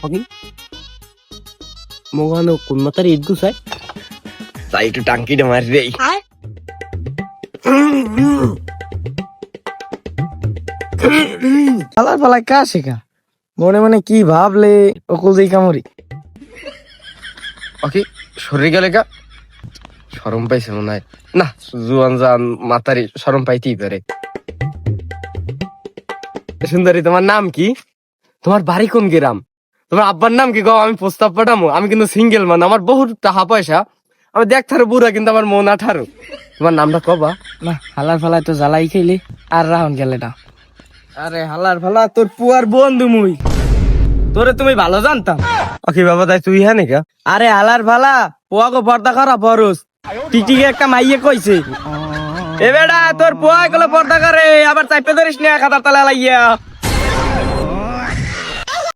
ওকে মোগানো কোন মাতার ঈদ গুছায় তাই একটু টাঙ্কিটা মারি রে পালার পালায় কা শেখা মনে মনে কি ভাবলে ওকুল দিই কামড়ি ওকে সরে গেলে গা শরম পাইছে মনে হয় না জুয়ান জান মাতারি শরম পাইতেই পারে সুন্দরী তোমার নাম কি তোমার বাড়ি কোন গ্রাম তোমার আব্বার নাম কি গো আমি প্রস্তাব পাঠামো আমি কিন্তু সিঙ্গেল মান আমার বহুত টাকা পয়সা আমি দেখতারো বুড়া কিন্তু আমার মন 18 তোমার নামটা কবা না হালার ফালায় তো জ্বালাই খেলি আর রাহন গেলে না আরে হালার ফালা তোর পুয়ার বন্ধু মুই তোরে তুমি ভালো জানতাম ওকে বাবা তাই তুই হ্যাঁ নাকি আরে হালার ফালা পোয়াগো পর্দা করা পরস টিটিকে একটা মাইয়ে কইছে এ বেটা তোর পোয়া গুলো পর্দা করে আবার চাইপে ধরিস না খাতার তালা লাইয়া